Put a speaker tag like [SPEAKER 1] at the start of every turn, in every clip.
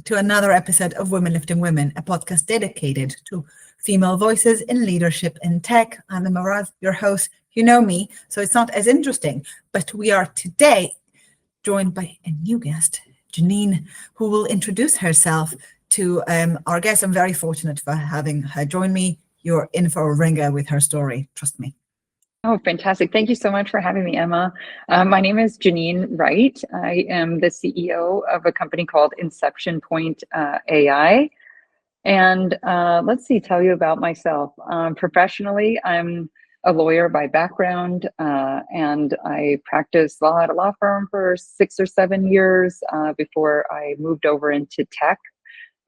[SPEAKER 1] to another episode of Women Lifting Women, a podcast dedicated to female voices in leadership in tech. I'm Maraz, your host. You know me, so it's not as interesting, but we are today joined by a new guest, Jeanine, who will introduce herself to our guest. I'm very fortunate for having her join me. You're in for a ringer with her story, trust me.
[SPEAKER 2] Oh, fantastic. Thank you so much for having me, Emma. My name is Jeanine Wright. I am the CEO of a company called Inception AI. And tell you about myself. Professionally, I'm a lawyer by background, and I practiced law at a law firm for 6 or 7 years before I moved over into tech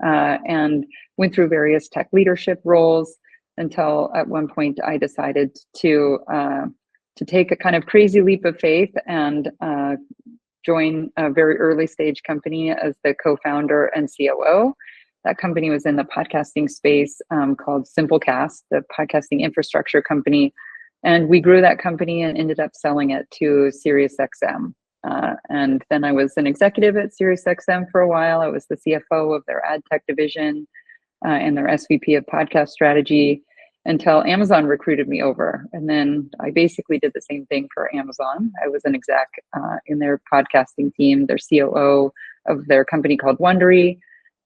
[SPEAKER 2] and went through various tech leadership roles until at one point I decided to take a kind of crazy leap of faith and join a very early stage company as the co-founder and COO. That company was in the podcasting space called Simplecast, the podcasting infrastructure company. And we grew that company and ended up selling it to SiriusXM. And then I was an executive at SiriusXM for a while. I was the CFO of their ad tech division and their SVP of podcast strategy until Amazon recruited me over. And then I basically did the same thing for Amazon. I was an exec in their podcasting team, their COO of their company called Wondery,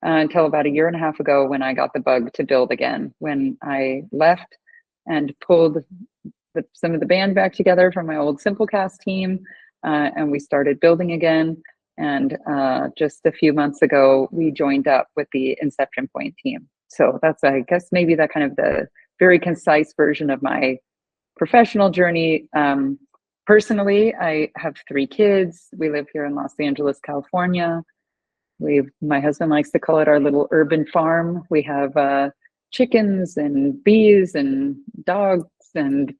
[SPEAKER 2] until about 1.5 years ago when I got the bug to build again, when I left and pulled some of the band back together from my old Simplecast team, and we started building again. And just a few months ago, we joined up with the Inception team. So that's, I guess, maybe that kind of the very concise version of my professional journey. Personally, I have 3 kids. We live here in Los Angeles, California. My husband likes to call it our little urban farm. We have chickens and bees and dogs and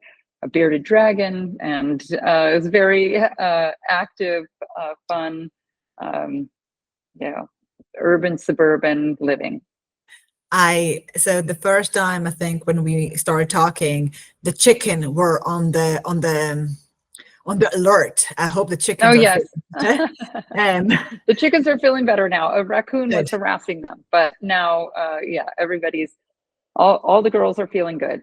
[SPEAKER 2] a bearded dragon, and it's very active, fun, urban, suburban living.
[SPEAKER 1] So the first time, I think, when we started talking, the chicken were on the alert. I hope the chickens.
[SPEAKER 2] Oh, yes. The chickens are feeling better now. A raccoon was harassing them, but now, all the girls are feeling good.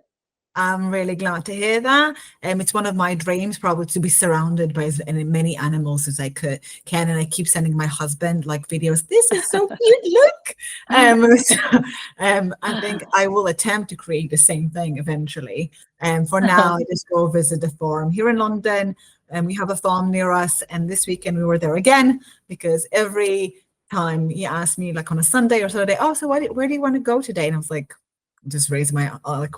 [SPEAKER 1] I'm really glad to hear that. It's one of my dreams, probably, to be surrounded by as many animals as I can. And I keep sending my husband videos. This is so cute. Look. I think I will attempt to create the same thing eventually. For now, I just go visit the farm here in London, and we have a farm near us. And this weekend we were there again, because every time he asked me, on a Sunday or Saturday, so where do you want to go today? And I was like, just raise my eye.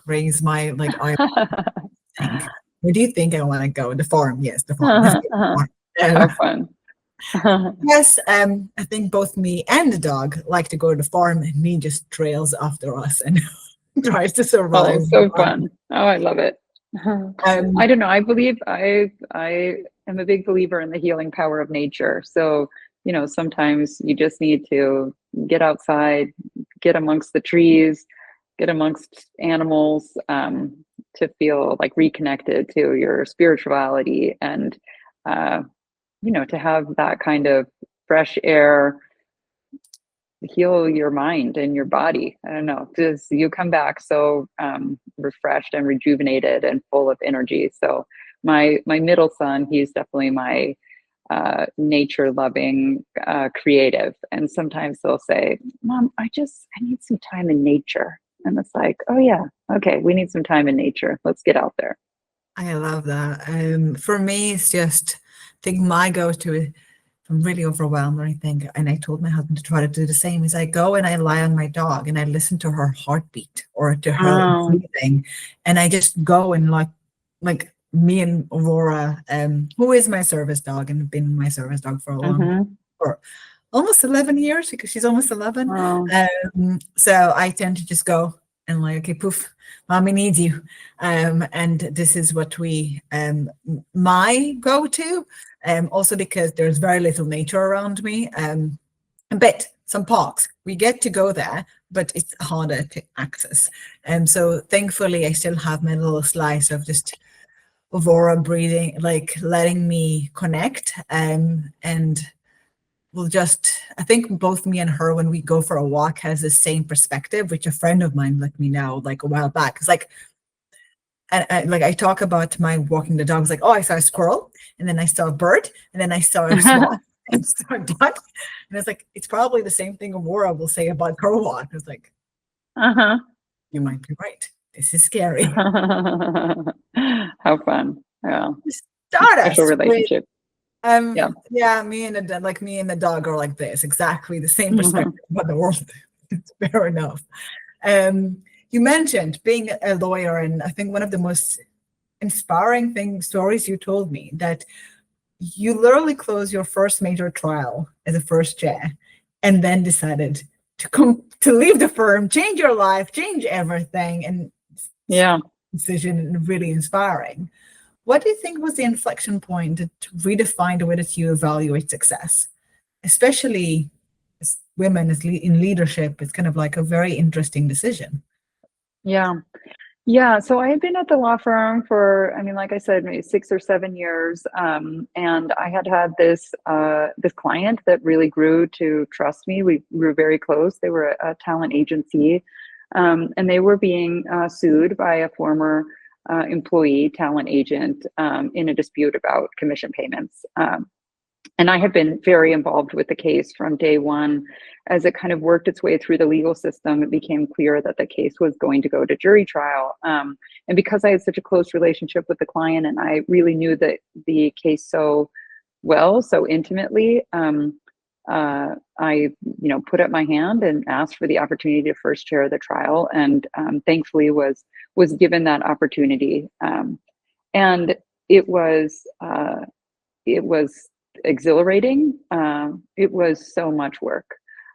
[SPEAKER 1] Where do you think I want to go? The farm. Yes, the farm.
[SPEAKER 2] Have fun.
[SPEAKER 1] Yes, I think both me and the dog like to go to the farm, and me just trails after us and tries to survive.
[SPEAKER 2] Oh, so fun. Oh, I love it. I don't know. I believe I am a big believer in the healing power of nature. So, sometimes you just need to get outside, get amongst the trees, get amongst animals, to feel reconnected to your spirituality, and to have that kind of fresh air heal your mind and your body. I don't know, just you come back so refreshed and rejuvenated and full of energy. So my middle son, he's definitely my nature loving creative, and sometimes they'll say, "Mom, I need some time in nature." And it's like, oh yeah, okay, we need some time in nature. Let's get out there.
[SPEAKER 1] I love that. For me, it's just, I think my go-to, if I'm really overwhelmed or anything, and I told my husband to try to do the same, is I go and I lie on my dog and I listen to her heartbeat or to her breathing. And I just go and like me and Aurora, who is my service dog and been my service dog for for almost 11 years, because she's almost 11.
[SPEAKER 2] Wow.
[SPEAKER 1] So I tend to just go and okay, poof, mommy needs you. And this is what my go-to, also because there's very little nature around me. But some parks, we get to go there, but it's harder to access. And so thankfully I still have my little slice of just Aurora breathing, letting me connect, and will just, I think both me and her, when we go for a walk, has the same perspective, which a friend of mine let me know like a while back. It's like, and like I talk about my walking the dog, it's like, oh, I saw a squirrel, and then I saw a bird, and then I saw a sloth, and saw a duck. And it's like, it's probably the same thing Aurora will say about her walk. It's like,
[SPEAKER 2] Uh-huh.
[SPEAKER 1] you might be right. This is scary.
[SPEAKER 2] How fun. Yeah. Special
[SPEAKER 1] Stardust with
[SPEAKER 2] relationship. Yeah.
[SPEAKER 1] yeah, me and the dog are like this, exactly the same perspective about the world. It's fair enough. You mentioned being a lawyer, and I think one of the most inspiring stories you told me, that you literally closed your first major trial as a first chair, and then decided to come to leave the firm, change your life, change everything, and
[SPEAKER 2] Yeah.
[SPEAKER 1] decision really inspiring. What do you think was the inflection point that redefined the way that you evaluate success, especially as women in leadership? It's kind of like a very interesting decision.
[SPEAKER 2] Yeah. Yeah, so I had been at the law firm for, I mean, like I said, maybe 6 or 7 years, and I had this client that really grew to trust me. We grew very close. They were a talent agency, and they were being sued by a former employee, talent agent, in a dispute about commission payments. And I had been very involved with the case from day one. As it kind of worked its way through the legal system, it became clear that the case was going to go to jury trial. And because I had such a close relationship with the client, and I really knew the case so well, so intimately, I, put up my hand and asked for the opportunity to first chair the trial, and thankfully was given that opportunity. And it was exhilarating. It was so much work.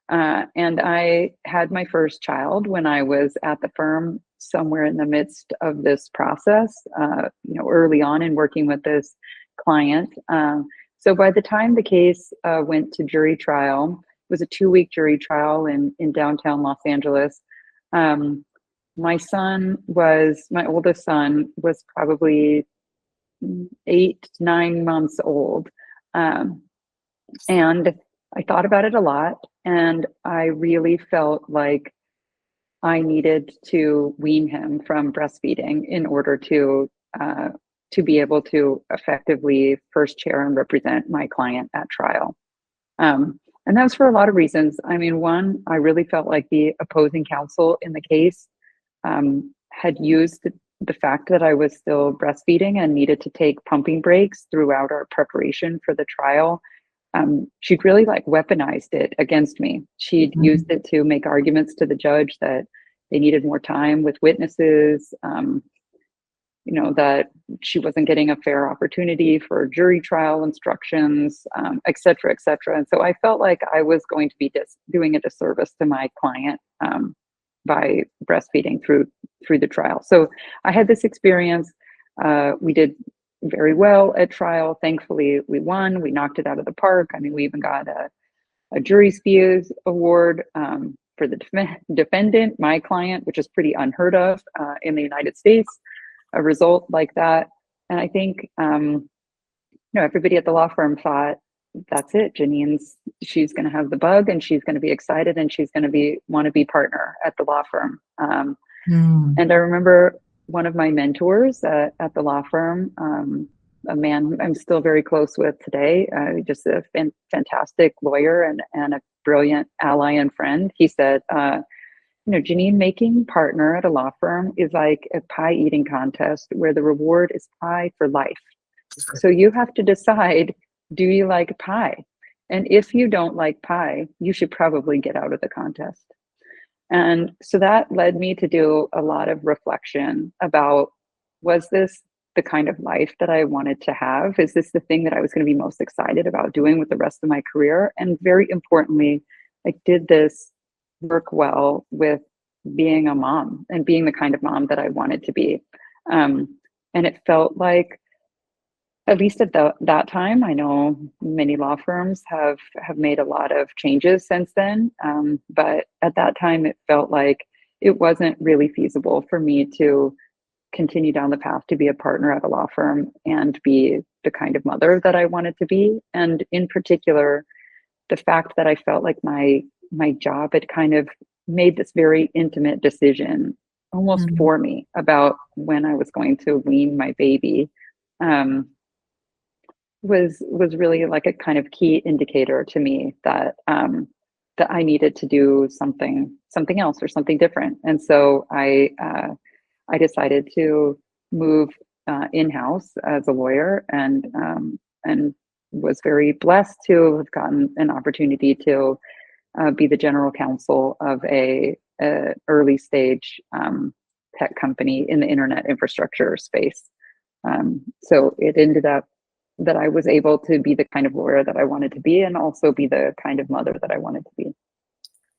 [SPEAKER 2] And I had my first child when I was at the firm, somewhere in the midst of this process, early on in working with this client. So by the time the case went to jury trial, it was a 2-week jury trial in downtown Los Angeles. My oldest son was probably 8, 9 months old. And I thought about it a lot, and I really felt like I needed to wean him from breastfeeding in order to be able to effectively first chair and represent my client at trial. And that was for a lot of reasons. I mean, one, I really felt like the opposing counsel in the case had used the fact that I was still breastfeeding and needed to take pumping breaks throughout our preparation for the trial. She'd really weaponized it against me. She'd used it to make arguments to the judge that they needed more time with witnesses, that she wasn't getting a fair opportunity for jury trial instructions, et cetera, et cetera. And so I felt like I was going to be doing a disservice to my client by breastfeeding through the trial. So I had this experience. We did very well at trial. Thankfully, we won. We knocked it out of the park. I mean, we even got a jury's fees award for the defendant, my client, which is pretty unheard of in the United States, a result like that. And I think, everybody at the law firm thought, that's it. She's going to have the bug, and she's going to be excited, and she's going to want to be partner at the law firm. And I remember one of my mentors at the law firm, a man I'm still very close with today, just a fantastic lawyer and a brilliant ally and friend. He said, Jeanine, making partner at a law firm is like a pie eating contest where the reward is pie for life. So you have to decide, do you like pie? And if you don't like pie, you should probably get out of the contest. And so that led me to do a lot of reflection about, was this the kind of life that I wanted to have? Is this the thing that I was going to be most excited about doing with the rest of my career? And very importantly, did this work well with being a mom and being the kind of mom that I wanted to be? And it felt like, at least at that time, I know many law firms have made a lot of changes since then. But at that time, it felt like it wasn't really feasible for me to continue down the path to be a partner at a law firm and be the kind of mother that I wanted to be. And in particular, the fact that I felt like my job had kind of made this very intimate decision almost
[SPEAKER 1] Mm.
[SPEAKER 2] for me about when I was going to wean my baby, um, was really like a kind of key indicator to me that that I needed to do something else or something different. And so I decided to move in-house as a lawyer, and was very blessed to have gotten an opportunity to be the general counsel of a early stage tech company in the internet infrastructure space. So it ended up that I was able to be the kind of lawyer that I wanted to be, and also be the kind of mother that I wanted to be.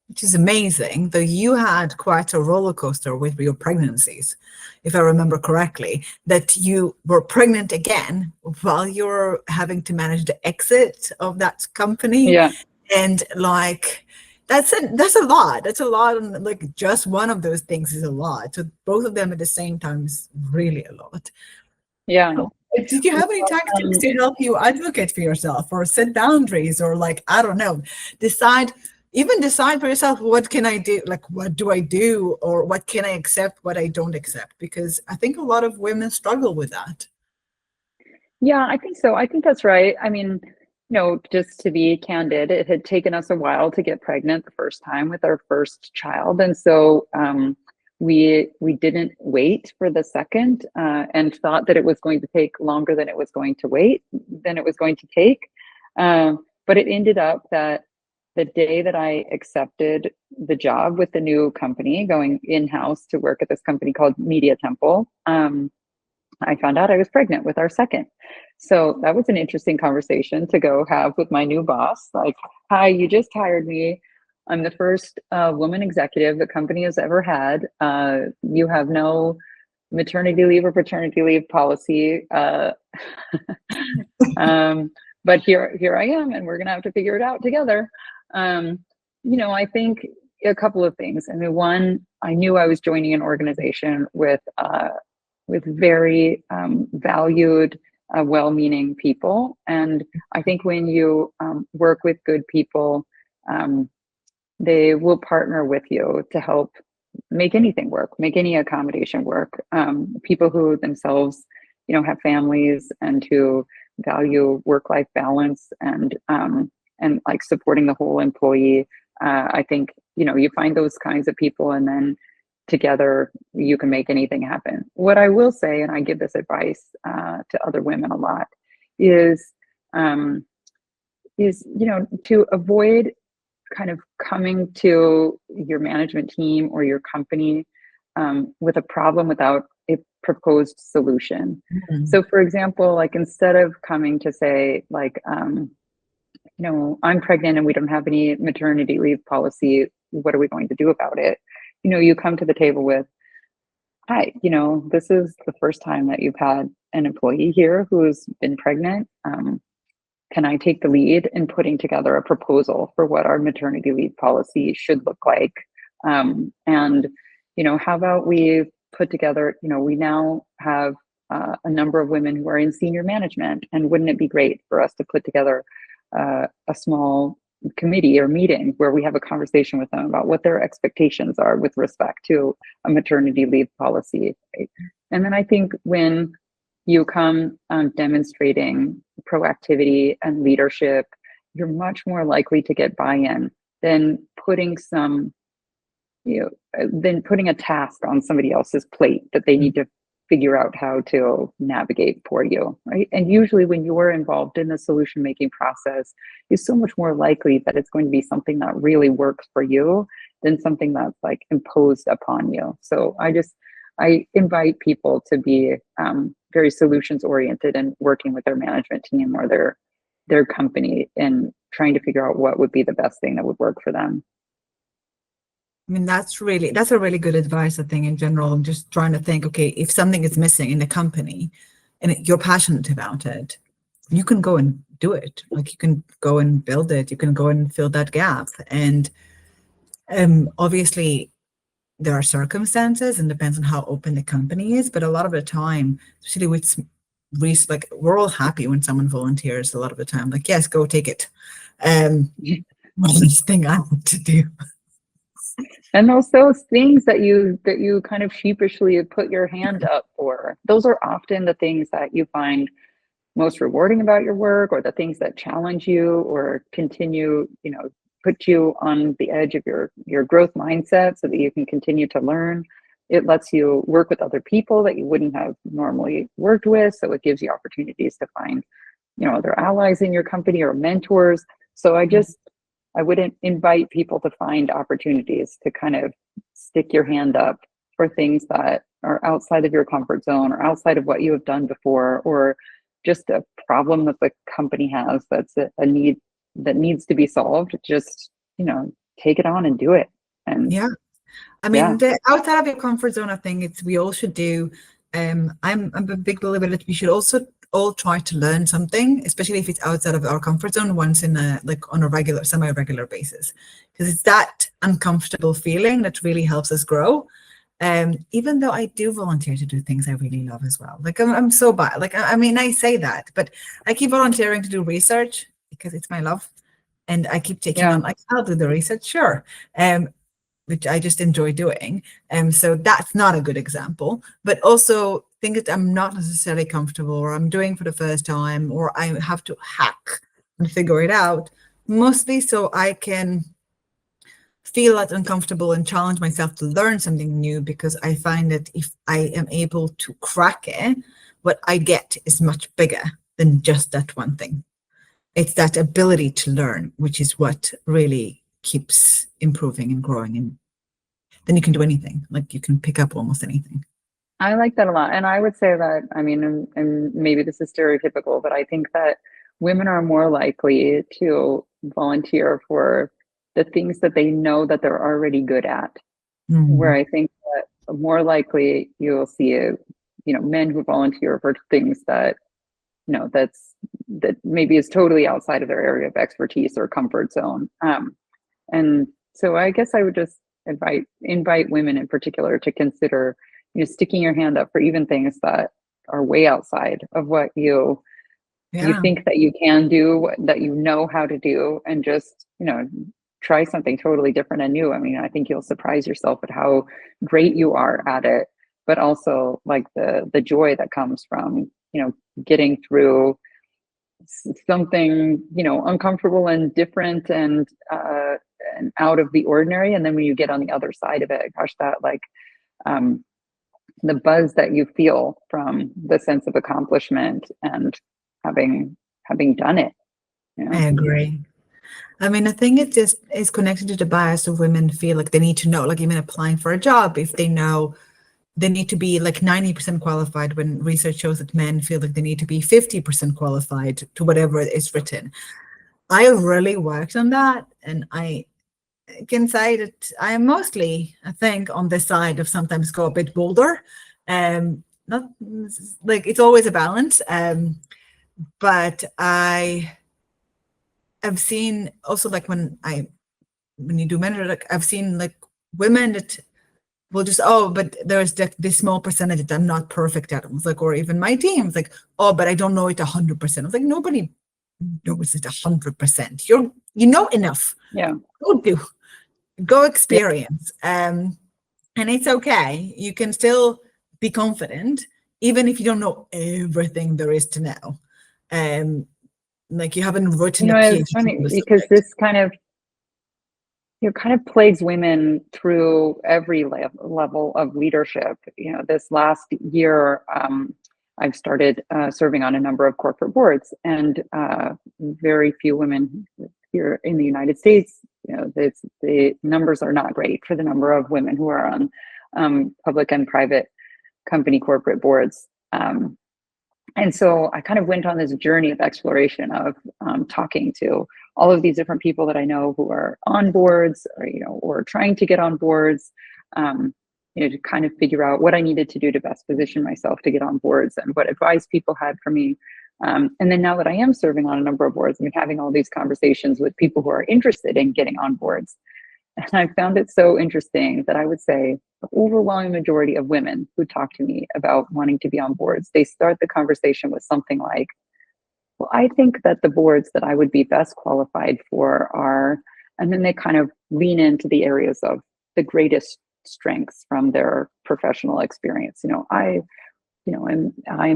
[SPEAKER 1] Which is amazing, though you had quite a roller coaster with your pregnancies, if I remember correctly, that you were pregnant again while you were having to manage the exit of that company.
[SPEAKER 2] Yeah,
[SPEAKER 1] And like, that's a lot. That's a lot. And like, just one of those things is a lot. So both of them at the same time is really a lot.
[SPEAKER 2] yeah.
[SPEAKER 1] Did you have any
[SPEAKER 2] Well,
[SPEAKER 1] tactics to help you advocate for yourself or set boundaries or like, I don't know, decide, even decide for yourself, what can I do? Like, what do I do? Or what can I accept, what I don't accept? Because I think a lot of women struggle with that.
[SPEAKER 2] Yeah, I think so. I think that's right. I mean, just to be candid, it had taken us a while to get pregnant the first time with our first child, and so we didn't wait for the second, and thought that it was going to take longer than it was going to take. But it ended up that the day that I accepted the job with the new company, going in-house to work at this company called Media Temple, I found out I was pregnant with our second. So that was an interesting conversation to go have with my new boss. Like, hi, you just hired me. I'm the first woman executive the company has ever had. You have no maternity leave or paternity leave policy. But here I am, and we're gonna have to figure it out together. I think a couple of things. I mean, one, I knew I was joining an organization with very valued, well-meaning people. And I think when you work with good people, they will partner with you to help make anything work, make any accommodation work. People who themselves, have families and who value work-life balance and like supporting the whole employee. I think, you find those kinds of people, and then together you can make anything happen. What I will say, and I give this advice to other women a lot, is to avoid kind of coming to your management team or your company with a problem without a proposed solution.
[SPEAKER 1] Mhm.
[SPEAKER 2] So for example, like, instead of coming to say like, I'm pregnant and we don't have any maternity leave policy, what are we going to do about it? You come to the table with, hi, this is the first time that you've had an employee here who's been pregnant. Can I take the lead in putting together a proposal for what our maternity leave policy should look like? And how about we put together, we now have a number of women who are in senior management, and wouldn't it be great for us to put together a small committee or meeting where we have a conversation with them about what their expectations are with respect to a maternity leave policy, right? And then I think when you come demonstrating proactivity and leadership, you're much more likely to get buy-in than putting a task on somebody else's plate that they need to figure out how to navigate for you, right? And usually when you're involved in the solution making process, it's so much more likely that it's going to be something that really works for you than something that's like imposed upon you. So I invite people to be very solutions oriented and working with their management team or their company and trying to figure out what would be the best thing that would work for them.
[SPEAKER 1] I mean, that's a really good advice, I think, in general. I'm just trying to think, okay, if something is missing in the company and you're passionate about it, you can go and do it. Like, you can go and build it. You can go and fill that gap. And obviously, there are circumstances and depends on how open the company is. But a lot of the time, especially with like we're all happy when someone volunteers a lot of the time. Like, yes, go take it. One less thing I want to do.
[SPEAKER 2] And those things that you kind of sheepishly put your hand up for, those are often the things that you find most rewarding about your work, or the things that challenge you or continue, put you on the edge of your growth mindset so that you can continue to learn. It lets you work with other people that you wouldn't have normally worked with. So it gives you opportunities to find, other allies in your company or mentors. So I would invite people to find opportunities to kind of stick your hand up for things that are outside of your comfort zone or outside of what you have done before, or just a problem that the company has that's a need that needs to be solved. Just, take it on and do it. And
[SPEAKER 1] yeah. I mean, the outside of your comfort zone, I think we all should do. I'm a big believer that we should also all try to learn something, especially if it's outside of our comfort zone, once in on a regular, semi-regular basis, because it's that uncomfortable feeling that really helps us grow. Even though I do volunteer to do things I really love as well. Like I'm so bad. Like, I mean, I say that, but I keep volunteering to do research because it's my love. And I keep taking on, like, I'll do the research, sure. Which I just enjoy doing. So that's not a good example, but also things that I'm not necessarily comfortable, or I'm doing for the first time, or I have to hack and figure it out, mostly so I can feel that uncomfortable and challenge myself to learn something new, because I find that if I am able to crack it, what I get is much bigger than just that one thing. It's that ability to learn, which is what really keeps improving and growing, and then you can do anything. Like, you can pick up almost anything.
[SPEAKER 2] I like that a lot. And I would say that, I mean, and maybe this is stereotypical, but I think that women are more likely to volunteer for the things that they know that they're already good at. Where I think that more likely you'll see men who volunteer for things that that maybe is totally outside of their area of expertise or comfort zone. And so I guess I would just invite women in particular to consider, sticking your hand up for even things that are way outside of what you think that you can do, that you know how to do, and just, try something totally different and new. I mean, I think you'll surprise yourself at how great you are at it, but also like the joy that comes from, getting through something, uncomfortable and different and out of the ordinary. And then when you get on the other side of it, gosh, that the buzz that you feel from the sense of accomplishment and having done it.
[SPEAKER 1] I agree. I mean, I think it just is connected to the bias of women feel like they need to know, like even applying for a job, if they know they need to be like 90% qualified, when research shows that men feel like they need to be 50% qualified to whatever is written. I really worked on that, and I can say that I am mostly, I think, on the side of sometimes go a bit bolder. Not like it's always a balance, but I've seen also, like when you do mentor, like I've seen like women that will just, but there's this small percentage that I'm not perfect at. I was like, or even my team, it's like, but I don't know it 100%. I was like, nobody knows it 100%. You know enough.
[SPEAKER 2] Yeah.
[SPEAKER 1] Go experience. And it's okay. You can still be confident, even if you don't know everything there is to know. Like you haven't written a PhD.
[SPEAKER 2] It's funny because this kind of plagues women through every level of leadership. This last year, I've started serving on a number of corporate boards, and very few women here in the United States. The numbers are not great for the number of women who are on public and private company corporate boards. And so I kind of went on this journey of exploration of talking to all of these different people that I know who are on boards, or trying to get on boards, to kind of figure out what I needed to do to best position myself to get on boards, and what advice people had for me. And then now that I am serving on a number of boards, I'm having all these conversations with people who are interested in getting on boards. And I found it so interesting that I would say the overwhelming majority of women who talk to me about wanting to be on boards, they start the conversation with something like, well, I think that the boards that I would be best qualified for are, and then they kind of lean into the areas of the greatest strengths from their professional experience. I'm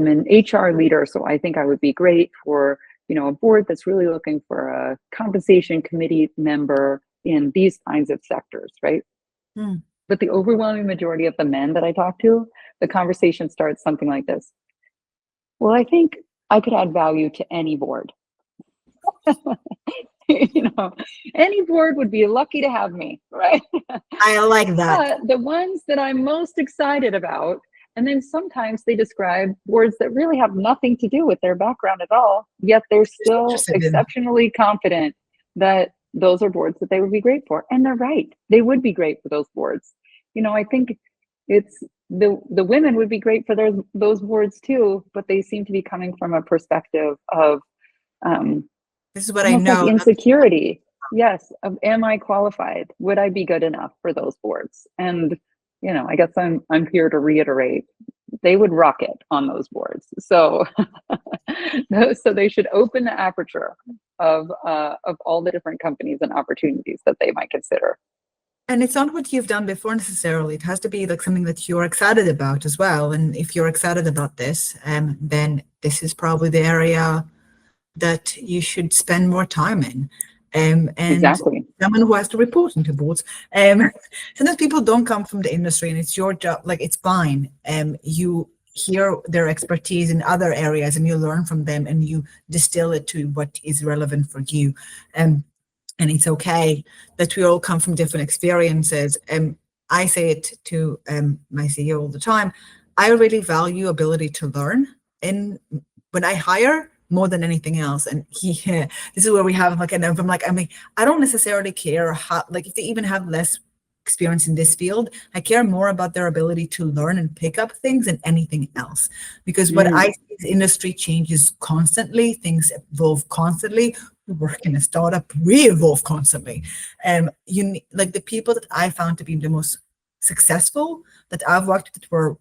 [SPEAKER 2] an HR leader, so I think I would be great for, a board that's really looking for a compensation committee member in these kinds of sectors, right?
[SPEAKER 1] Hmm.
[SPEAKER 2] But the overwhelming majority of the men that I talk to, the conversation starts something like this. Well, I think I could add value to any board. you know, any board would be lucky to have me, right?
[SPEAKER 1] I like that.
[SPEAKER 2] But the ones that I'm most excited about, and then sometimes they describe boards that really have nothing to do with their background at all, yet they're still
[SPEAKER 1] Interested in.
[SPEAKER 2] exceptionally confident that those are boards that they would be great for. And they're right. They would be great for those boards. I think it's the women would be great for those boards too, but they seem to be coming from a perspective of
[SPEAKER 1] This is what I
[SPEAKER 2] almost like
[SPEAKER 1] know.
[SPEAKER 2] insecurity. Yes, am I qualified? Would I be good enough for those boards? And I guess I'm here to reiterate, they would rock it on those boards. So so they should open the aperture of all the different companies and opportunities that they might consider.
[SPEAKER 1] And it's not what you've done before necessarily. It has to be like something that you're excited about as well. And if you're excited about this, then this is probably the area that you should spend more time in. And
[SPEAKER 2] Exactly.
[SPEAKER 1] someone who has to report into boards. Sometimes people don't come from the industry and it's your job, like it's fine. You hear their expertise in other areas and you learn from them and you distill it to what is relevant for you. And it's okay that we all come from different experiences. I say it to my CEO all the time. I really value ability to learn, and when I hire more than anything else. And this is where we have like, and I'm like, I don't necessarily care how, like, if they even have less experience in this field, I care more about their ability to learn and pick up things than anything else. Because what I see is industry changes constantly, things evolve constantly. We work in a startup, we evolve constantly. Like the people that I found to be the most successful that I've worked with that were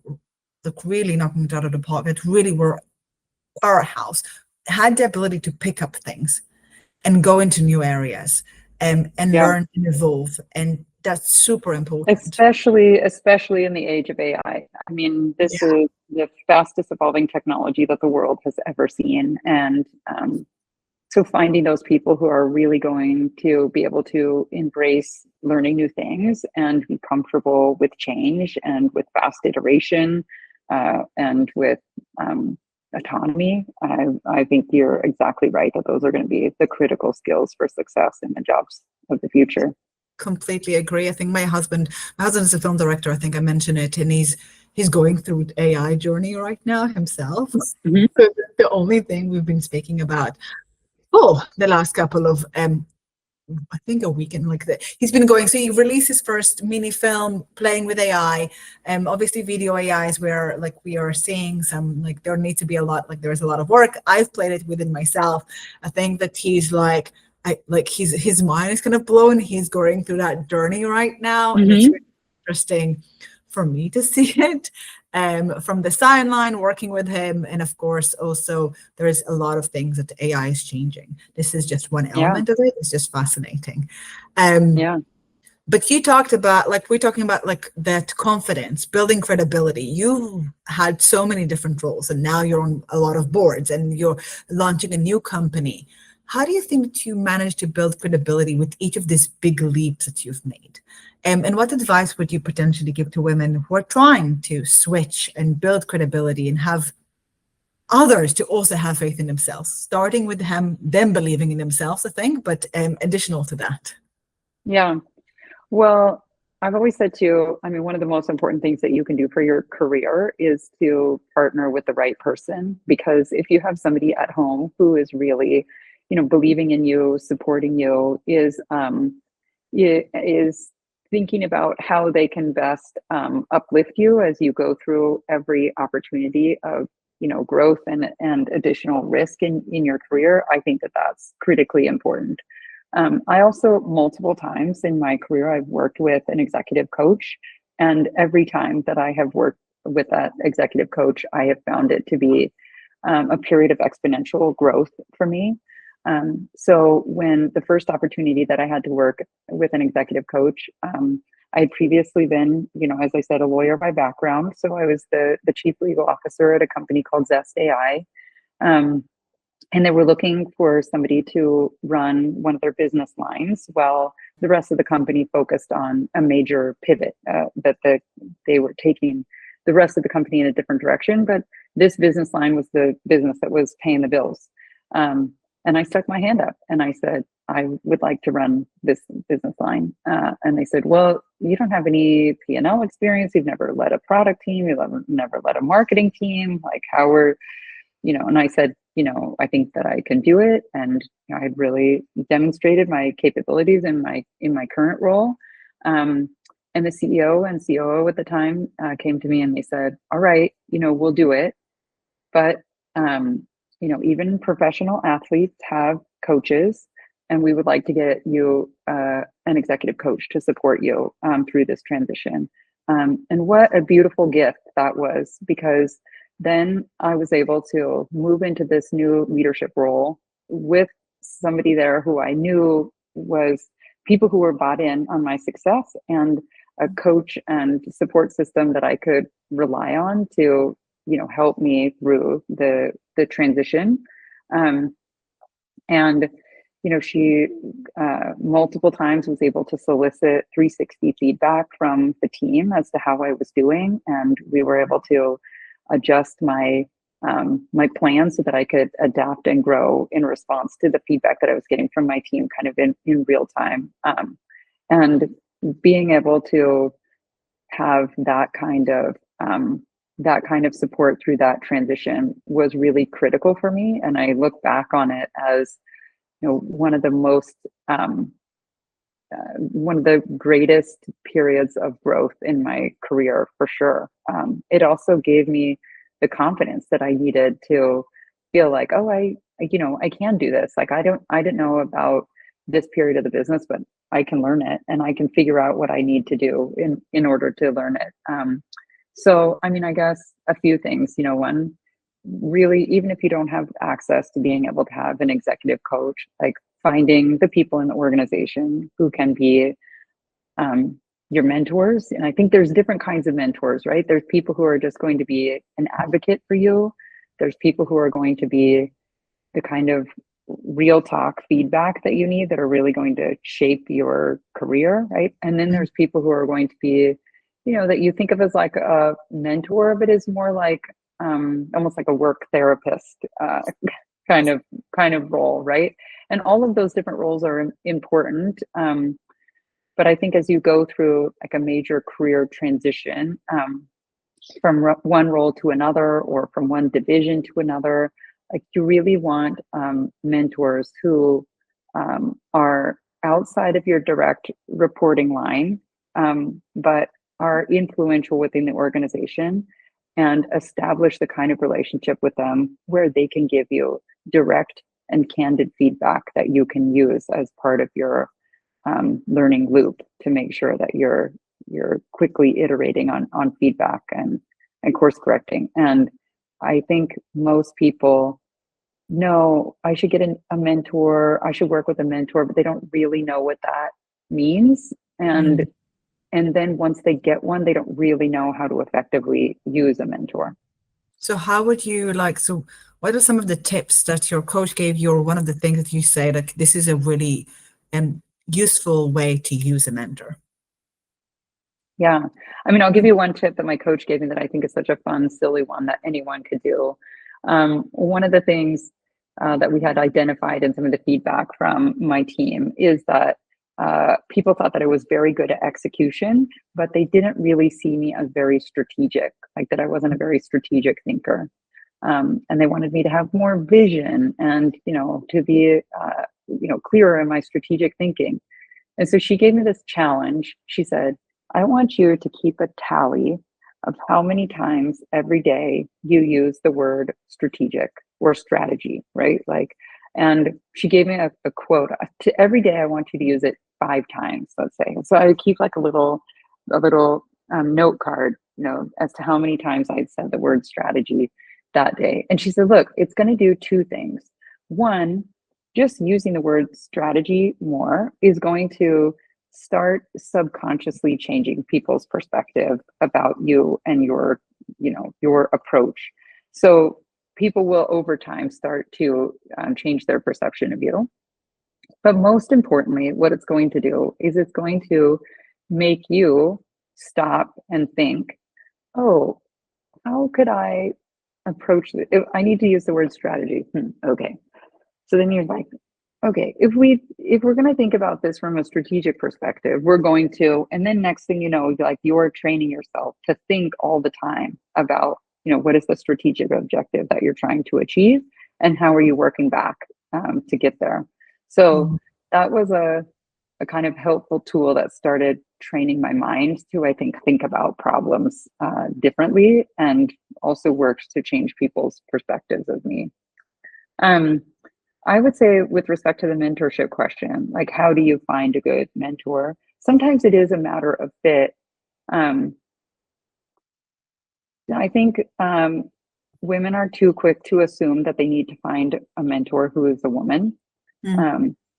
[SPEAKER 1] like really knocking it out of the park, that really were powerhouse, had the ability to pick up things and go into new areas and learn and evolve. And that's super important.
[SPEAKER 2] Especially in the age of AI. I mean, this is the fastest evolving technology that the world has ever seen. And so finding those people who are really going to be able to embrace learning new things and be comfortable with change and with fast iteration and with autonomy, I think you're exactly right that those are going to be the critical skills for success in the jobs of the future.
[SPEAKER 1] Completely agree. I think my husband is a film director. I think I mentioned it, and he's going through the AI journey right now himself.
[SPEAKER 2] Mm-hmm.
[SPEAKER 1] So the only thing we've been speaking about the last couple of I think a weekend like that. He's been going, so he released his first mini film playing with AI. Obviously video AI is where like we are seeing some, like there needs to be a lot, like there's a lot of work. I've played it within myself. I think that he's like, his mind is kind of blown. He's going through that journey right now.
[SPEAKER 2] Mm-hmm.
[SPEAKER 1] And it's really interesting for me to see it from the sideline, working with him. And of course, also there's a lot of things that the AI is changing. This is just one element of it. It's just fascinating. But you talked about, like, we're talking about like that confidence, building credibility. You had so many different roles and now you're on a lot of boards and you're launching a new company. How do you think that you manage to build credibility with each of these big leaps that you've made? And what advice would you potentially give to women who are trying to switch and build credibility and have others to also have faith in themselves, starting with them believing in themselves, I think, but additional to that?
[SPEAKER 2] Yeah. Well, I've always said too, I mean, one of the most important things that you can do for your career is to partner with the right person, because if you have somebody at home who is really, believing in you, supporting you, is thinking about how they can best uplift you as you go through every opportunity of growth and additional risk in your career, I think that that's critically important. I also, multiple times in my career, I've worked with an executive coach. And every time that I have worked with that executive coach, I have found it to be a period of exponential growth for me. So when the first opportunity that I had to work with an executive coach, I had previously been, as I said, a lawyer by background. So I was the chief legal officer at a company called Zest AI. And they were looking for somebody to run one of their business lines while the rest of the company focused on a major pivot they were taking the rest of the company in a different direction. But this business line was the business that was paying the bills. And I stuck my hand up and I said, I would like to run this business line. And they said, well, you don't have any P&L experience. You've never led a product team. You've never led a marketing team. Like and I said, I think that I can do it. And I had really demonstrated my capabilities in my current role. And the CEO and COO at the time came to me and they said, all right, we'll do it. But, even professional athletes have coaches, and we would like to get you an executive coach to support you through this transition. And what a beautiful gift that was, because then I was able to move into this new leadership role with somebody there who I knew was people who were bought in on my success, and a coach and support system that I could rely on to, help me through the transition. And she multiple times was able to solicit 360 feedback from the team as to how I was doing, and we were able to adjust my plan so that I could adapt and grow in response to the feedback that I was getting from my team, kind of in real time. And being able to have that kind of support through that transition was really critical for me. And I look back on it as, one of the most, one of the greatest periods of growth in my career, for sure. It also gave me the confidence that I needed to feel like, oh, I can do this. Like, I didn't know about this period of the business, but I can learn it and I can figure out what I need to do in order to learn it. So, I guess a few things, one, really, even if you don't have access to being able to have an executive coach, like finding the people in the organization who can be your mentors. And I think there's different kinds of mentors, right? There's people who are just going to be an advocate for you. There's people who are going to be the kind of real talk feedback that you need, that are really going to shape your career, right? And then there's people who are going to be, that you think of as like a mentor, but is more like almost like a work therapist kind of role, right? And all of those different roles are important. But I think as you go through like a major career transition from one role to another, or from one division to another, like you really want mentors who are outside of your direct reporting line, but are influential within the organization, and establish the kind of relationship with them where they can give you direct and candid feedback that you can use as part of your learning loop, to make sure that you're quickly iterating on feedback and course correcting. And I think most people know I should get a mentor, I should work with a mentor, but they don't really know what that means. And then once they get one, they don't really know how to effectively use a mentor.
[SPEAKER 1] So how would you what are some of the tips that your coach gave you, or one of the things that you say, like, this is a really useful way to use a mentor?
[SPEAKER 2] Yeah. I'll give you one tip that my coach gave me that I think is such a fun, silly one that anyone could do. One of the things that we had identified in some of the feedback from my team is that people thought that I was very good at execution, but they didn't really see me as very strategic, like that I wasn't a very strategic thinker. And they wanted me to have more vision and, to be, clearer in my strategic thinking. And so she gave me this challenge. She said, I want you to keep a tally of how many times every day you use the word strategic or strategy, right? Like, And she gave me a quote to every day. I want you to use it 5 times, let's say. So I would keep like a little note card, as to how many times I'd said the word strategy that day. And she said, look, it's going to do 2 things. One, just using the word strategy more is going to start subconsciously changing people's perspective about you and your approach. So people will over time start to change their perception of you. But most importantly, what it's going to do is it's going to make you stop and think, oh, how could I approach this? I need to use the word strategy. Okay. So then you're like, okay, if we're going to think about this from a strategic perspective, we're going to, and then next thing you know, like you're training yourself to think all the time about, what is the strategic objective that you're trying to achieve and how are you working back to get there. So that was a kind of helpful tool that started training my mind to, I think about problems differently, and also works to change people's perspectives of me. I would say with respect to the mentorship question, like how do you find a good mentor? Sometimes it is a matter of fit. I think women are too quick to assume that they need to find a mentor who is a woman.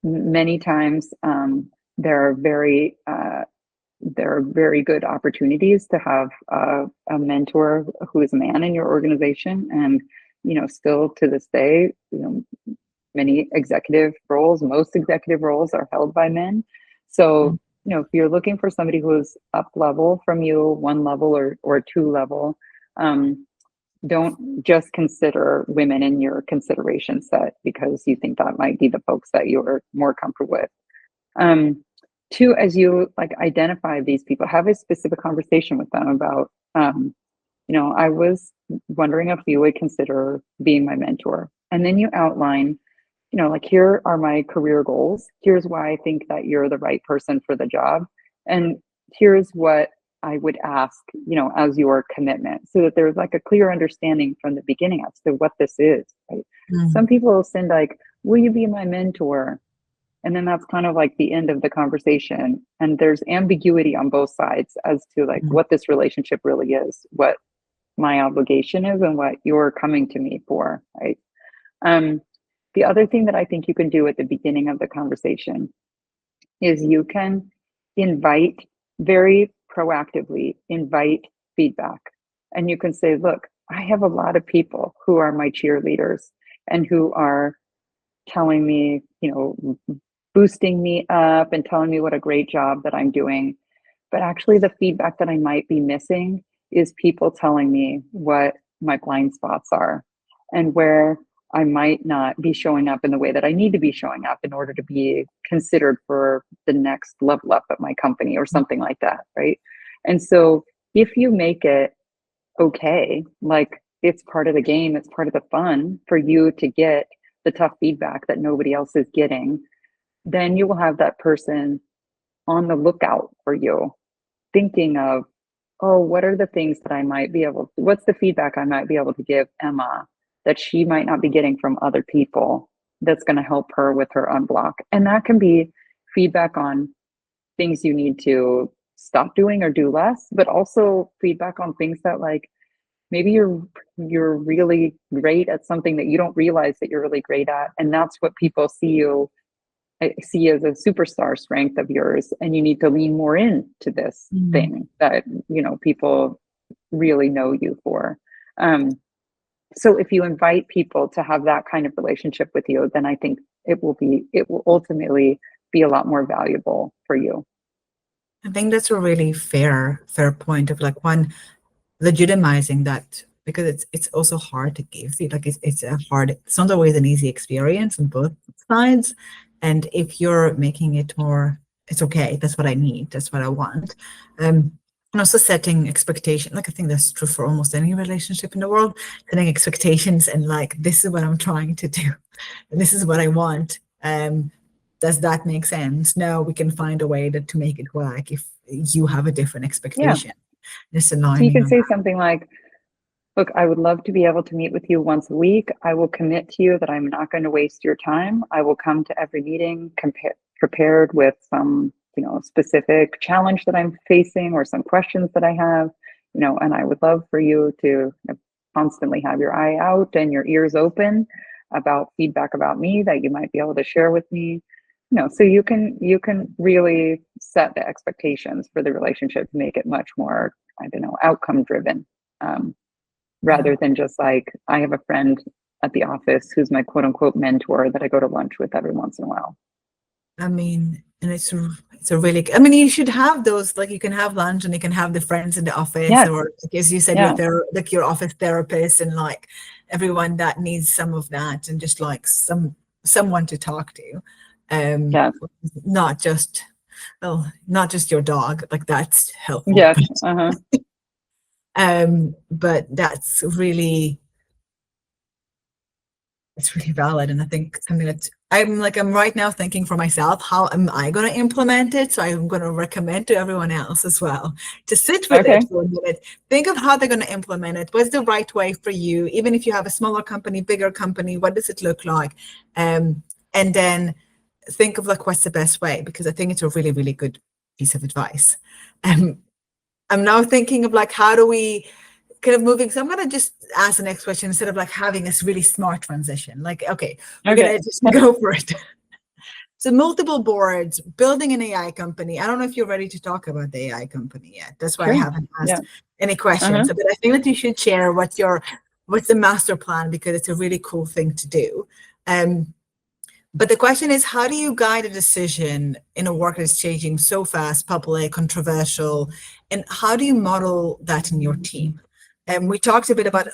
[SPEAKER 2] Many times there are very good opportunities to have a mentor who is a man in your organization, and still to this day, many executive roles, most executive roles are held by men. So if you're looking for somebody who's up level from you, 1 level or 2 level, don't just consider women in your consideration set because you think that might be the folks that you're more comfortable with. 2, as you identify these people, have a specific conversation with them about, I was wondering if you would consider being my mentor. And then you outline, here are my career goals. Here's why I think that you're the right person for the job. And here's what I would ask, as your commitment, so that there's a clear understanding from the beginning as to what this is. Right? Some people will send will you be my mentor? And then that's kind of the end of the conversation. And there's ambiguity on both sides as to what this relationship really is, what my obligation is, and what you're coming to me for, right? The other thing that I think you can do at the beginning of the conversation is you can very proactively invite feedback. And you can say, look, I have a lot of people who are my cheerleaders and who are telling me, boosting me up and telling me what a great job that I'm doing. But actually the feedback that I might be missing is people telling me what my blind spots are and where I might not be showing up in the way that I need to be showing up in order to be considered for the next level up at my company or something like that, right? And so if you make it okay, it's part of the game, it's part of the fun for you to get the tough feedback that nobody else is getting, then you will have that person on the lookout for you, thinking of, oh, what are the things that I might be able to, what's the feedback I might be able to give Emma that she might not be getting from other people that's going to help her with her unblock. And that can be feedback on things you need to stop doing or do less, but also feedback on things that maybe you're really great at something that you don't realize that you're really great at. And that's what people see as a superstar strength of yours. And you need to lean more into this thing that, people really know you for. So if you invite people to have that kind of relationship with you, then I think it will ultimately be a lot more valuable for you.
[SPEAKER 1] I think that's a really fair point of one, legitimizing that, because it's also hard to give. It's not always an easy experience on both sides. And if you're making it more, it's okay, that's what I need, that's what I want. And also setting expectation, I think that's true for almost any relationship in the world, setting expectations and this is what I'm trying to do, and this is what I want. Does that make sense? No, we can find a way to make it work if you have a different expectation.
[SPEAKER 2] Yeah. So you could say something like, Look, I would love to be able to meet with you once a week. I will commit to you that I'm not going to waste your time. I will come to every meeting prepared with some, specific challenge that I'm facing or some questions that I have, and I would love for you to constantly have your eye out and your ears open about feedback about me that you might be able to share with me. So you can really set the expectations for the relationship to make it much more, I don't know, outcome driven. Rather than just like, I have a friend at the office who's my quote unquote mentor that I go to lunch with every once in a while.
[SPEAKER 1] I mean, and it's a really, I mean, you should have those, like you can have lunch and you can have the friends in the office,
[SPEAKER 2] Yes.
[SPEAKER 1] or like, as you said,
[SPEAKER 2] Yeah.
[SPEAKER 1] like your office therapist, and like everyone that needs some of that, and just like someone to talk to.
[SPEAKER 2] Yes.
[SPEAKER 1] Not just, well, not just your dog, like that's helpful.
[SPEAKER 2] Yes. Uh-huh.
[SPEAKER 1] But that's really, it's really valid. And I think something that I'm right now thinking for myself, how am I going to implement it? So I'm going to recommend to everyone else as well to sit with
[SPEAKER 2] Okay.
[SPEAKER 1] it for a minute. Think of how they're going to implement it. What's the right way for you? Even if you have a smaller company, bigger company, what does it look like? And then think of like, what's the best way? Because I think it's a really, really good piece of advice. I'm now thinking of like, how do we kind of moving. So I'm going to just ask the next question instead of like having this really smart transition. Like, okay, we're going to just go for it. So multiple boards, building an AI company. I don't know if you're ready to talk about the AI company yet. That's why I haven't asked any questions. But I think that you should share what's the master plan, because it's a really cool thing to do. But the question is, how do you guide a decision in a work that's changing so fast, public, controversial, and how do you model that in your team? And we talked a bit about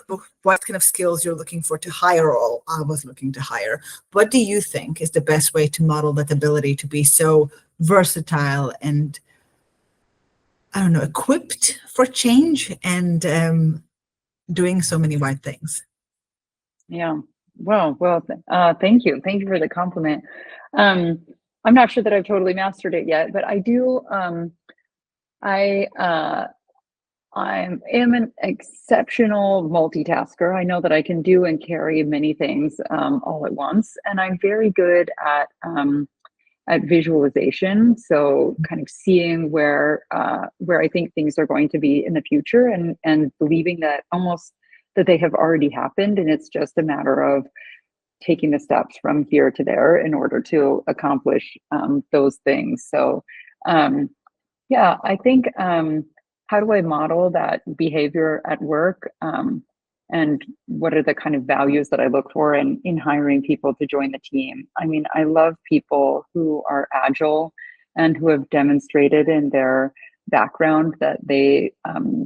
[SPEAKER 1] what kind of skills you're looking for to hire, or I was looking to hire. What do you think is the best way to model that ability to be so versatile and, I don't know, equipped for change and doing so many right things?
[SPEAKER 2] Yeah. Well, thank you. Thank you for the compliment. I'm not sure that I've totally mastered it yet, but I do. I am an exceptional multitasker. I know that I can do and carry many things all at once, and I'm very good at visualization. So, kind of seeing where I think things are going to be in the future, and believing that almost that they have already happened, and it's just a matter of taking the steps from here to there in order to accomplish those things. So, yeah, I think, how do I model that behavior at work? And what are the kind of values that I look for in hiring people to join the team? I mean, I love people who are agile and who have demonstrated in their background that they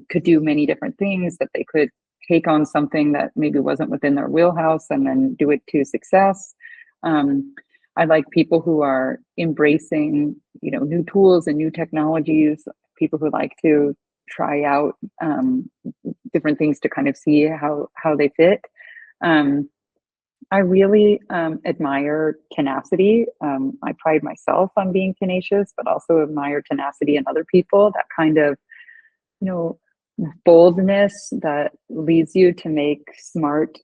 [SPEAKER 2] could do many different things, that they could take on something that maybe wasn't within their wheelhouse and then do it to success. I like people who are embracing, new tools and new technologies, people who like to try out different things to kind of see how they fit. I really admire tenacity. I pride myself on being tenacious, but also admire tenacity in other people, that kind of, boldness that leads you to make smart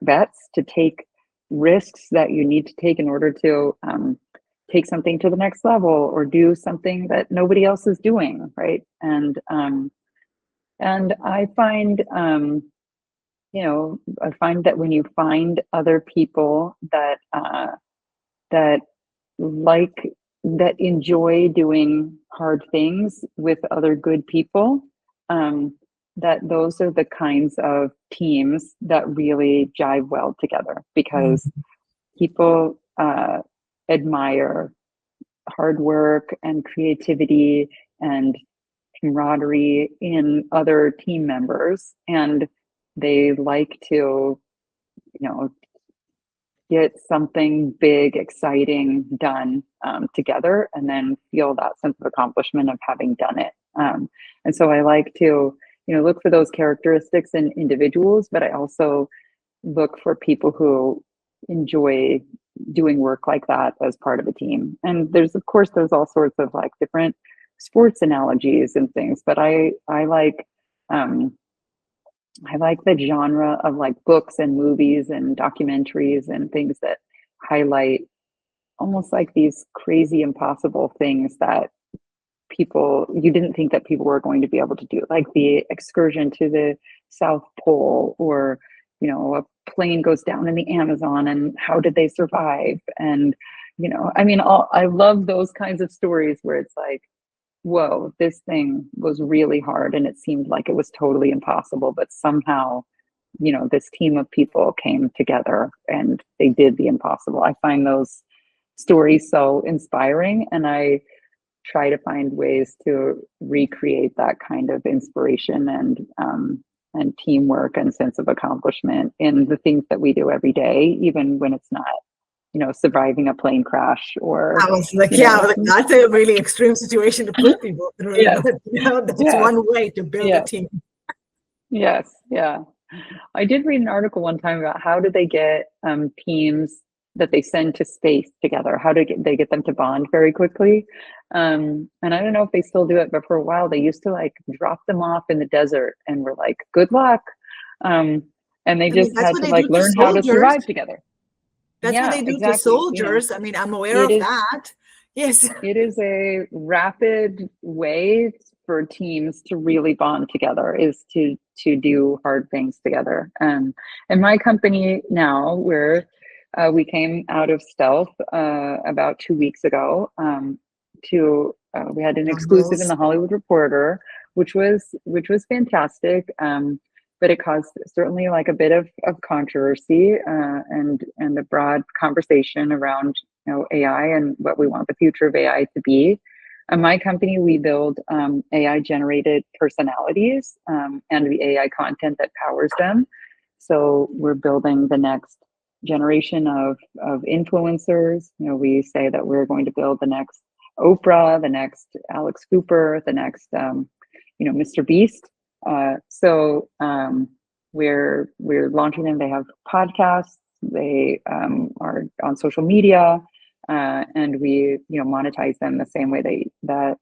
[SPEAKER 2] bets, to take risks that you need to take in order to take something to the next level, or do something that nobody else is doing, right? And I find I find that when you find other people that like that enjoy doing hard things with other good people, that those are the kinds of teams that really jive well together, because people admire hard work and creativity and camaraderie in other team members, and they like to, get something big, exciting done together, and then feel that sense of accomplishment of having done it. And so I like to, look for those characteristics in individuals, but I also look for people who enjoy doing work like that as part of a team. And there's all sorts of like different sports analogies and things, but I like I like the genre of like books and movies and documentaries and things that highlight almost like these crazy impossible things that you didn't think that people were going to be able to do, like the excursion to the South Pole, or a plane goes down in the Amazon and how did they survive? And I mean, I love those kinds of stories where it's like, whoa, this thing was really hard and it seemed like it was totally impossible, but somehow this team of people came together and they did the impossible. I find those stories so inspiring, and I try to find ways to recreate that kind of inspiration and teamwork and sense of accomplishment in the things that we do every day, even when it's not, surviving a plane crash or.
[SPEAKER 1] I was like, yeah, like, that's a really extreme situation to put people through.
[SPEAKER 2] Yes.
[SPEAKER 1] But, that's one way to build a team.
[SPEAKER 2] Yes, yeah. I did read an article one time about how do they get teams that they send to space together? How do they get them to bond very quickly? And I don't know if they still do it, but for a while they used to like drop them off in the desert and were like, good luck. And they just had to like learn how to survive together.
[SPEAKER 1] That's what they do to soldiers. I mean, I'm aware of that. Yes.
[SPEAKER 2] It is a rapid way for teams to really bond together, is to do hard things together. And my company now, we came out of stealth about 2 weeks ago. We had an exclusive in the Hollywood Reporter, which was fantastic. But it caused certainly like a bit of controversy and a broad conversation around AI and what we want the future of AI to be. In my company, we build AI generated personalities and the AI content that powers them. So we're building the next generation of influencers. We say that we're going to build the next Oprah, the next Alex Cooper, the next Mr. Beast. So we're launching them. They have podcasts. They are on social media, and we monetize them the same way that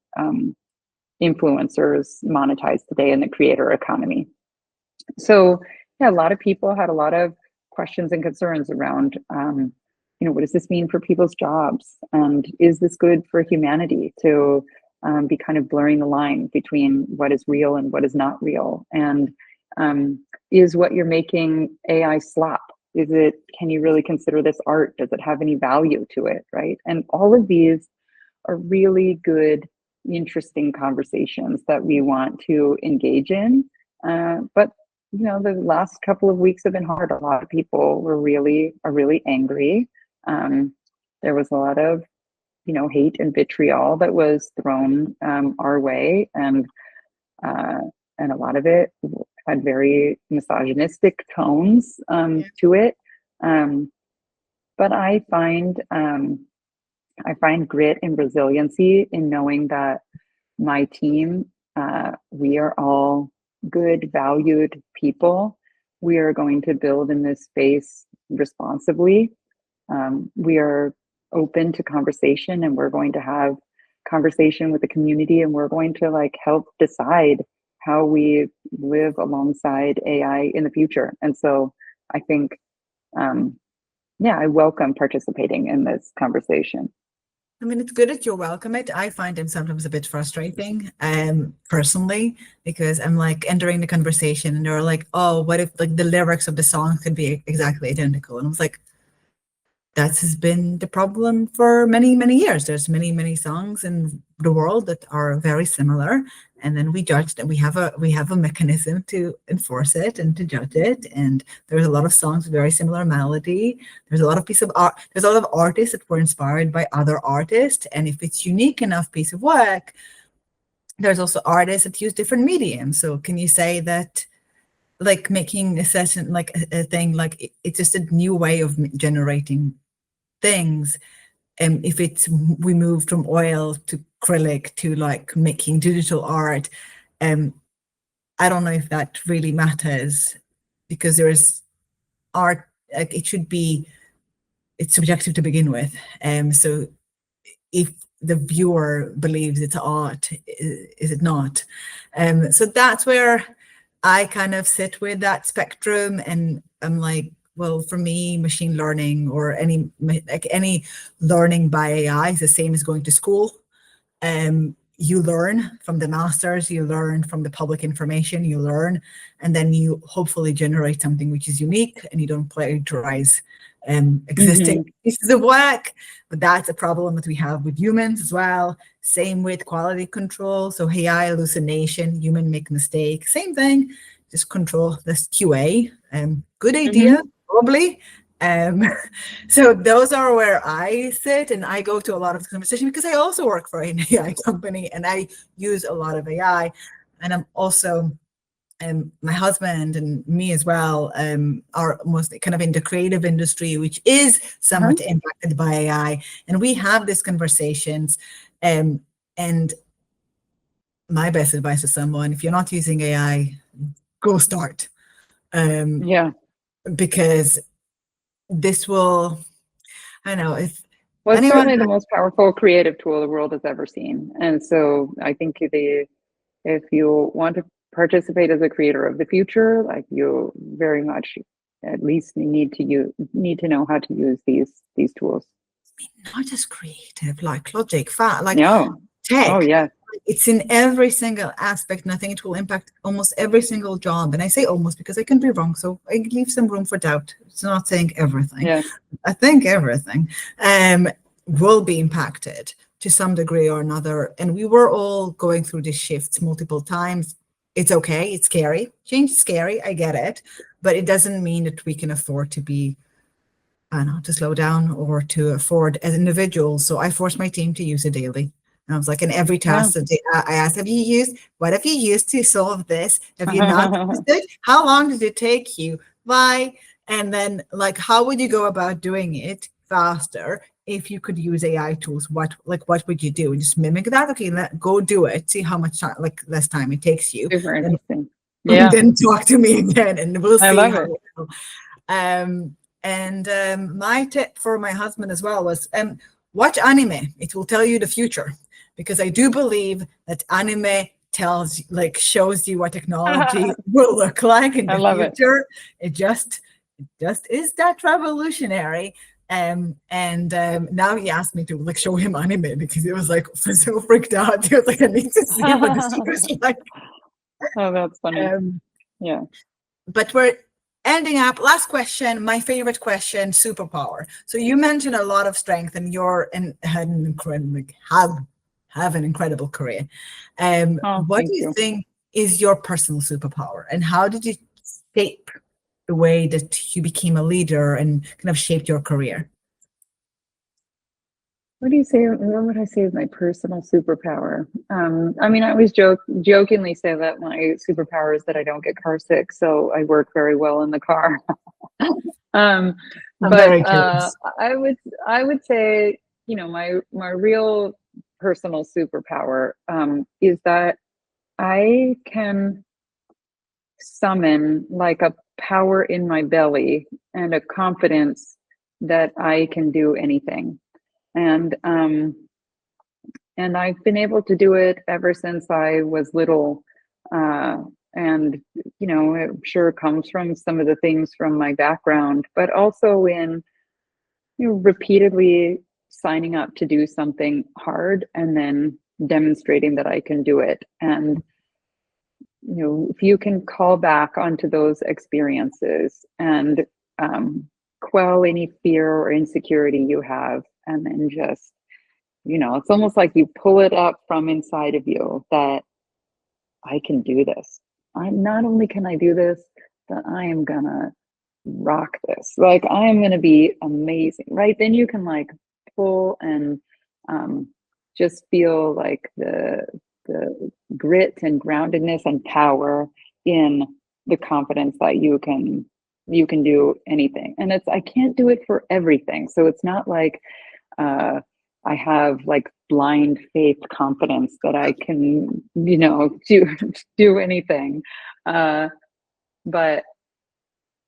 [SPEAKER 2] influencers monetize today in the creator economy. So yeah, a lot of people had a lot of questions and concerns around what does this mean for people's jobs, and is this good for humanity to be kind of blurring the line between what is real and what is not real, and is what you're making AI slop? Can you really consider this art? Does it have any value to it, right? And all of these are really good, interesting conversations that we want to engage in. But the last couple of weeks have been hard. A lot of people are really angry. There was a lot of hate and vitriol that was thrown our way, and a lot of it had very misogynistic tones to it. But I find grit and resiliency in knowing that my team, we are all good, valued people. We are going to build in this space responsibly. We are open to conversation, and we're going to have conversation with the community, and we're going to help decide how we live alongside AI in the future. And so I think, I welcome participating in this conversation.
[SPEAKER 1] I mean, it's good that you welcome it. I find them sometimes a bit frustrating, personally, because I'm entering the conversation and they're like, oh, what if the lyrics of the song could be exactly identical? And I was like, that has been the problem for many, many years. There's many, many songs in the world that are very similar, and then we judge that we have a mechanism to enforce it and to judge it. And there's a lot of songs with very similar melody. There's a lot of piece of art. There's a lot of artists that were inspired by other artists, and if it's unique enough piece of work, there's also artists that use different mediums. So can you say that? Making a session a thing it's just a new way of generating things, and if we moved from oil to acrylic to making digital art, I don't know if that really matters, because there is art, it's subjective to begin with, so if the viewer believes it's art, is it not? So that's where I kind of sit with that spectrum, and I'm like, well, for me, machine learning or any learning by AI is the same as going to school. You learn from the masters, you learn from the public information, you learn, and then you hopefully generate something which is unique, and you don't plagiarize existing pieces of work. But that's a problem that we have with humans as well. Same with quality control. So AI hallucination, human make mistake, same thing, just control this QA. Good idea, probably. Um, so those are where I sit, and I go to a lot of conversation because I also work for an AI company, and I use a lot of AI. And I'm also, my husband and me as well, are mostly kind of in the creative industry, which is somewhat impacted by AI. And we have these conversations. And my best advice to someone, if you're not using AI, go start. Because this will, I know if
[SPEAKER 2] well, it's
[SPEAKER 1] anyone,
[SPEAKER 2] certainly the most powerful creative tool the world has ever seen. And so I think if you want to participate as a creator of the future, like, you very much at least need to know how to use these tools.
[SPEAKER 1] not just creative, like logic, like
[SPEAKER 2] No.
[SPEAKER 1] tech.
[SPEAKER 2] Oh yeah.
[SPEAKER 1] It's in every single aspect, and I think it will impact almost every single job. And I say almost because I can be wrong, so I leave some room for doubt. It's not saying everything.
[SPEAKER 2] Yeah.
[SPEAKER 1] I think everything will be impacted to some degree or another. And we were all going through these shifts multiple times. It's okay. It's scary. Change is scary. I get it. But it doesn't mean that we can afford to be, I don't know, to slow down or to afford as individuals. So I force my team to use it daily. And I was like, in every task that I asked, what have you used to solve this? Have you not used it? How long did it take you? Why? And then, like, how would you go about doing it faster if you could use AI tools? What would you do? And just mimic that. Okay, go do it. See how much time, like, less time it takes you.
[SPEAKER 2] Super interesting.
[SPEAKER 1] And then talk to me again, and we'll see.
[SPEAKER 2] I love
[SPEAKER 1] how
[SPEAKER 2] it.
[SPEAKER 1] it And my tip for my husband as well was watch anime. It will tell you the future, because I do believe that anime shows you what technology will look like in the future. It just is that revolutionary. Now he asked me to show him anime because he was so freaked out. He was like, I need to see what this looks like.
[SPEAKER 2] Oh, that's funny. Yeah.
[SPEAKER 1] But we're ending up. Last question, my favorite question: superpower. So you mentioned a lot of strength, and had an incredible, have an incredible career. What do you think is your personal superpower, and how did you shape the way that you became a leader and kind of shaped your career?
[SPEAKER 2] What would I say is my personal superpower? I mean, I always jokingly say that my superpower is that I don't get car sick, so I work very well in the car. But I would say, my real personal superpower is that I can summon like a power in my belly and a confidence that I can do anything. And I've been able to do it ever since I was little. And, it sure comes from some of the things from my background, but also in, repeatedly signing up to do something hard and then demonstrating that I can do it. And, if you can call back onto those experiences and quell any fear or insecurity you have, and then just, it's almost like you pull it up from inside of you that I can do this. Not only can I do this, but I am gonna rock this. Like, I am gonna be amazing, right? Then you can pull and just feel like the grit and groundedness and power in the confidence that you can do anything. And I can't do it for everything. So it's not like I have blind faith confidence that I can, do anything. But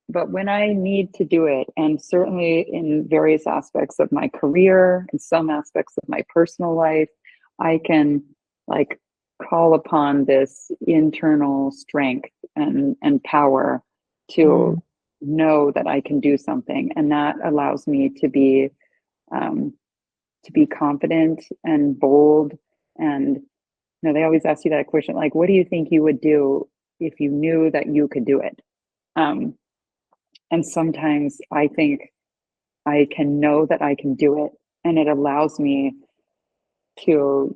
[SPEAKER 2] when I need to do it, and certainly in various aspects of my career and some aspects of my personal life, I can call upon this internal strength and power to know that I can do something, and that allows me to be confident and bold. And they always ask you that question, like, what do you think you would do if you knew that you could do it? And sometimes I think I can know that I can do it, and it allows me to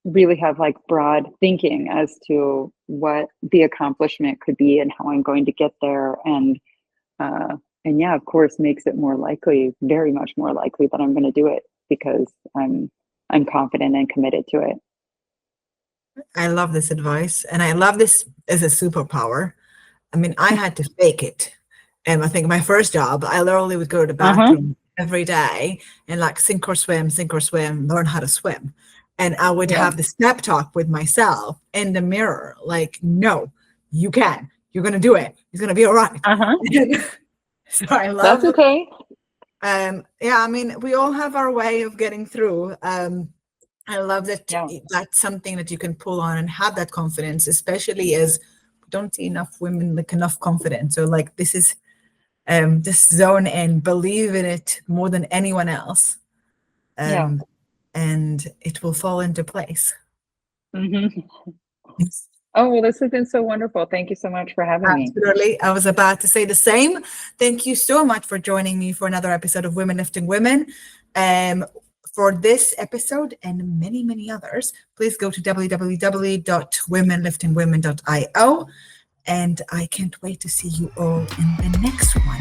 [SPEAKER 2] really have like broad thinking as to what the accomplishment could be and how I'm going to get there. And yeah, of course, makes it more likely, very much more likely, that I'm going to do it because I'm confident and committed to it.
[SPEAKER 1] I love this advice, and I love this as a superpower. I mean, I had to fake it. And I think my first job, I literally would go to the bathroom every day and like sink or swim, learn how to swim. And I would have this pep talk with myself in the mirror, like, no, you can. You're going to do it. It's going to be all right. So I love
[SPEAKER 2] That's okay.
[SPEAKER 1] Yeah, I mean, we all have our way of getting through. I love that that's something that you can pull on and have that confidence, especially as we don't see enough women with enough confidence. So like this is just zone in, believe in it more than anyone else. And it will fall into place.
[SPEAKER 2] Oh, well, this has been so wonderful. Thank you so much for having me.
[SPEAKER 1] Absolutely. I was about to say the same. Thank you so much for joining me for another episode of Women Lifting Women. For this episode and many, many others, please go to www.womenliftingwomen.io. And I can't wait to see you all in the next one.